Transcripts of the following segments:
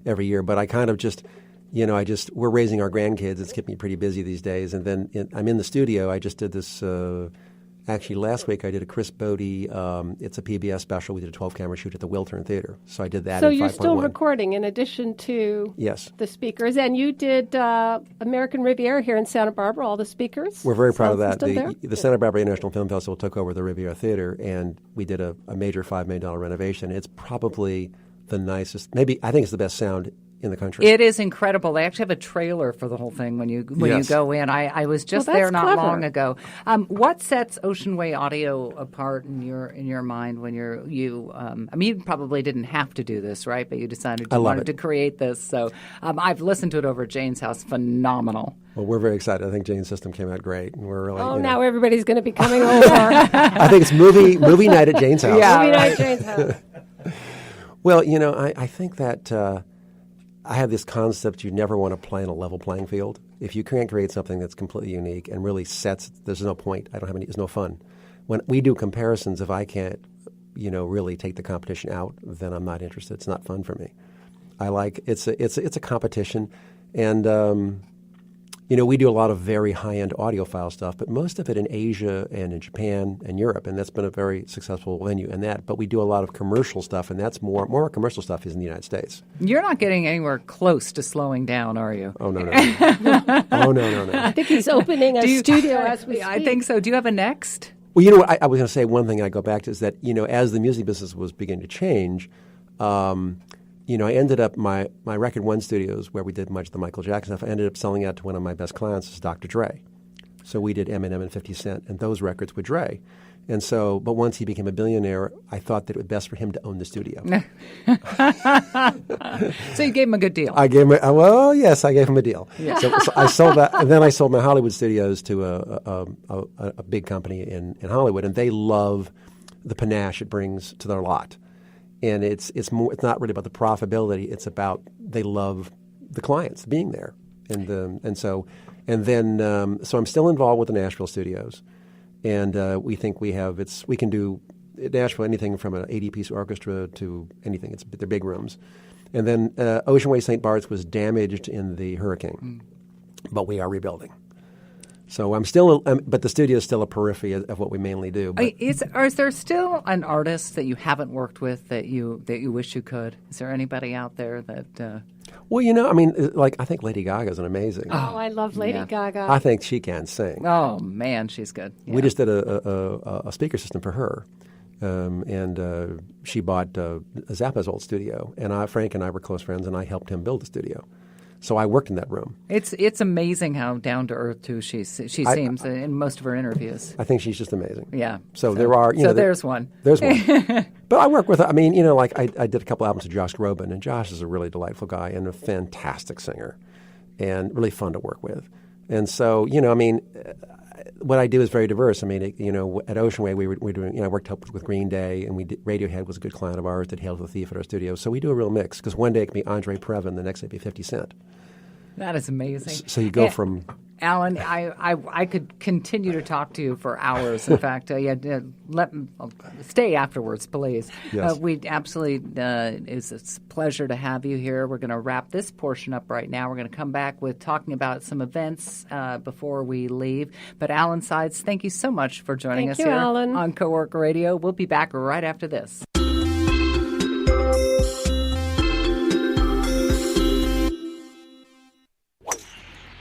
every year. But I kind of just, we're raising our grandkids. It's kept me pretty busy these days. And then I'm in the studio. I just did this. Actually, last week I did a Chris Bodie. It's a PBS special. We did a 12-camera shoot at the Wiltern Theater. So I did that. So in you're 5.1. still recording in addition to the speakers, and you did American Riviera here in Santa Barbara. All the speakers. We're very proud of that. The Santa Barbara International Film Festival took over the Riviera Theater, and we did a major $5 million renovation. It's probably the nicest. Maybe I think it's the best sound in the country. It is incredible. They actually have a trailer for the whole thing when you go in. I was just there not long ago. What sets Ocean Way Audio apart in your mind when you probably didn't have to do this, right? But you decided you wanted to create this. So I've listened to it over at Jane's house. Phenomenal. Well, we're very excited. I think Jane's system came out great, and we're really. Now everybody's going to be coming over. I think it's movie night at Jane's house. Yeah, movie night at Jane's house. Well, I think that. I have this concept you never want to play in a level playing field. If you can't create something that's completely unique and really sets, there's no point. There's no fun. When we do comparisons, if I can't, really take the competition out, then I'm not interested. It's not fun for me. I like it's a competition, and we do a lot of very high-end audiophile stuff, but most of it in Asia and in Japan and Europe, and that's been a very successful venue in that. But we do a lot of commercial stuff, and that's more commercial stuff is in the United States. You're not getting anywhere close to slowing down, are you? Oh, no. Oh, no. I think he's opening a studio as we speak. I think so. Do you have a next? Well, you know what? I was going to say one thing I go back to is that, as the music business was beginning to change, I ended up, my Record One studios, where we did much of the Michael Jackson stuff, I ended up selling out to one of my best clients, is Dr. Dre. So we did Eminem and 50 Cent, and those records with Dre. And so, but once he became a billionaire, I thought that it was best for him to own the studio. So you gave him a good deal. I gave him a deal. Yeah. So I sold that, and then I sold my Hollywood studios to a big company in Hollywood, and they love the panache it brings to their lot. And it's not really about the profitability. It's about they love the clients being there, so I'm still involved with the Nashville studios, and we think we can do Nashville anything from an 80-piece orchestra to anything. They're big rooms, and then Ocean Way St. Bart's was damaged in the hurricane, but we are rebuilding. So I'm still, but the studio is still a periphery of what we mainly do. Is there still an artist that you haven't worked with that you wish you could? Is there anybody out there that? Well, I think Lady Gaga is an amazing. Oh, I love Lady Gaga. I think she can sing. Oh man, she's good. Yeah. We just did a speaker system for her, and she bought Zappa's old studio, and Frank and I were close friends, and I helped him build the studio. So I worked in that room. It's amazing how down to earth too she seems in most of her interviews. I think she's just amazing. Yeah. So there are. There's one. There's one. But I work with. I did a couple albums with Josh Groban, and Josh is a really delightful guy and a fantastic singer, and really fun to work with. And so what I do is very diverse. At Ocean Way, we were doing. I worked with Green Day, and Radiohead was a good client of ours. Did Hail to the Thief at our studio. So we do a real mix because one day it can be Andre Previn, the next day it can be 50 Cent. That is amazing. So you go from. Alan, I could continue to talk to you for hours. In fact, stay afterwards, please. Yes. We absolutely, it's a pleasure to have you here. We're going to wrap this portion up right now. We're going to come back with talking about some events before we leave. But Allen Sides, thank you so much for joining us here Alan. on Coworker Radio. We'll be back right after this.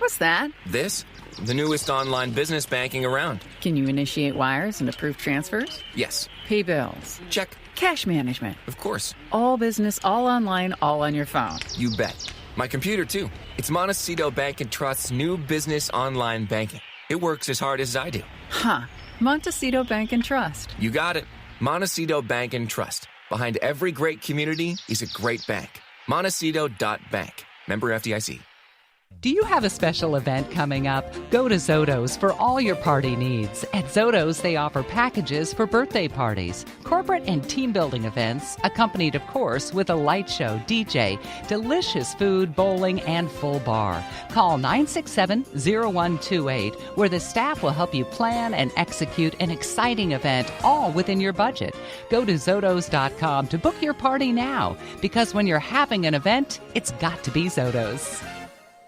What's that? This? The newest online business banking around. Can you initiate wires and approve transfers? Yes. Pay bills? Check. Cash management? Of course. All business, all online, all on your phone. You bet. My computer, too. It's Montecito Bank & Trust's new business online banking. It works as hard as I do. Huh. Montecito Bank & Trust. You got it. Montecito Bank & Trust. Behind every great community is a great bank. Montecito.bank. Member FDIC. Do you have a special event coming up? Go to Zotos for all your party needs. At Zotos, they offer packages for birthday parties, corporate and team building events, accompanied, of course, with a light show, DJ, delicious food, bowling, and full bar. Call 967-0128, where the staff will help you plan and execute an exciting event, all within your budget. Go to Zotos.com to book your party now, because when you're having an event, it's got to be Zotos.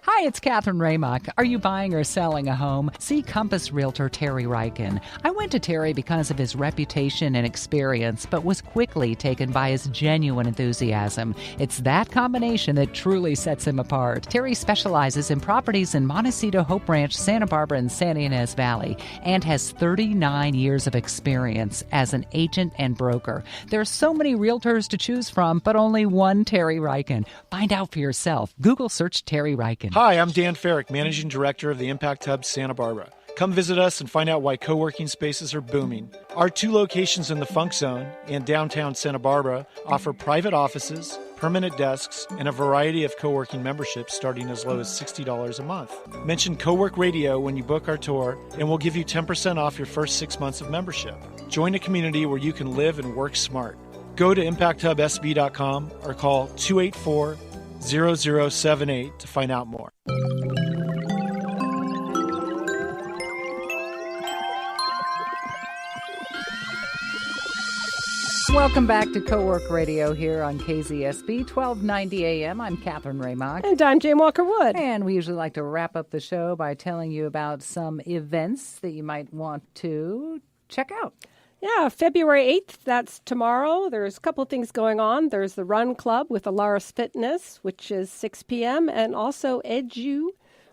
Hi, it's Catherine Raymock. Are you buying or selling a home? See Compass Realtor Terry Ryken. I went to Terry because of his reputation and experience, but was quickly taken by his genuine enthusiasm. It's that combination that truly sets him apart. Terry specializes in properties in Montecito, Hope Ranch, Santa Barbara, and Santa Ynez Valley, and has 39 years of experience as an agent and broker. There are so many realtors to choose from, but only one Terry Ryken. Find out for yourself. Google search Terry Ryken. Hi, I'm Dan Farrick, Managing Director of the Impact Hub Santa Barbara. Come visit us and find out why co-working spaces are booming. Our 2 locations in the Funk Zone and downtown Santa Barbara offer private offices, permanent desks, and a variety of co-working memberships starting as low as $60 a month. Mention Co-work Radio when you book our tour, and we'll give you 10% off your first 6 months of membership. Join a community where you can live and work smart. Go to ImpactHubSB.com or call 284-0078 to find out more. Welcome back to Co-work Radio here on KZSB 1290 AM. I'm Catherine Raymock. And I'm Jane Walker-Wood. And we usually like to wrap up the show by telling you about some events that you might want to check out. Yeah, February 8th, that's tomorrow. There's a couple of things going on. There's the Run Club with Alaris Fitness, which is 6 p.m., and also Edu,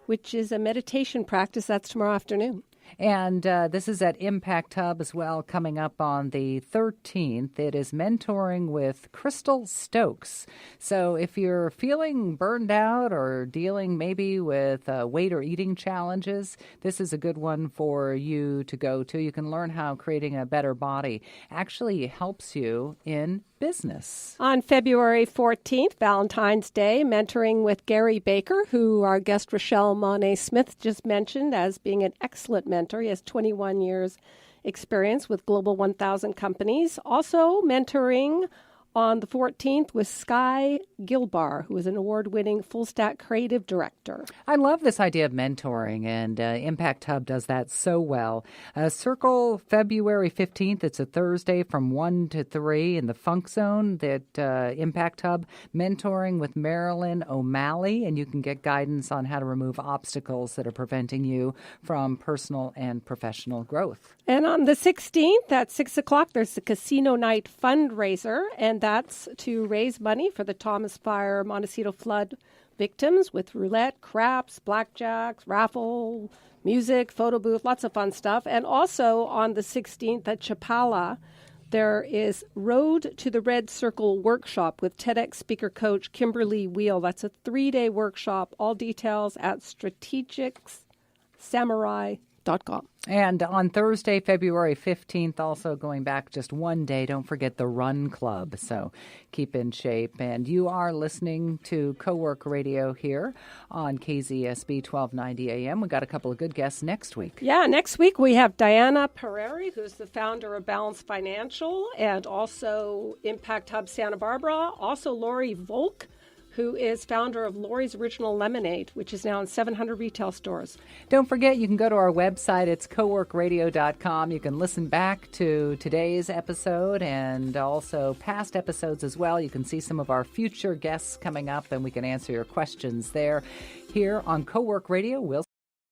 which is a meditation practice. That's tomorrow afternoon. And this is at Impact Hub as well, coming up on the 13th. It is mentoring with Crystal Stokes. So if you're feeling burned out or dealing maybe with weight or eating challenges, this is a good one for you to go to. You can learn how creating a better body actually helps you in business. On February 14th, Valentine's Day, mentoring with Gary Baker, who our guest Rashelle Monet Smith just mentioned as being an excellent mentor. He has 21 years experience with Global 1000 companies. Also mentoring on the 14th with Sky Gilbar, who is an award-winning full-stack creative director. I love this idea of mentoring, and Impact Hub does that so well. Circle February 15th. It's a Thursday from 1 to 3 in the Funk Zone, that Impact Hub, mentoring with Marilyn O'Malley, and you can get guidance on how to remove obstacles that are preventing you from personal and professional growth. And on the 16th at 6 o'clock, there's the Casino Night fundraiser, and that's to raise money for the Thomas Fire Montecito flood victims with roulette, craps, blackjacks, raffle, music, photo booth, lots of fun stuff. And also on the 16th at Chapala, there is Road to the Red Circle workshop with TEDx speaker coach Kimberly Wheel. That's a 3-day workshop. All details at strategicsamurai.com. And on Thursday, February 15th, also going back just one day, don't forget the Run Club. So keep in shape. And you are listening to Co-work Radio here on KZSB 1290 AM. We got a couple of good guests next week. Yeah, next week we have Diana Pereri, who's the founder of Balance Financial and also Impact Hub Santa Barbara. Also Lori Volk, who is founder of Lori's Original Lemonade, which is now in 700 retail stores. Don't forget, you can go to our website. It's coworkradio.com. You can listen back to today's episode and also past episodes as well. You can see some of our future guests coming up, and we can answer your questions there. Here on Co-work Radio, we'll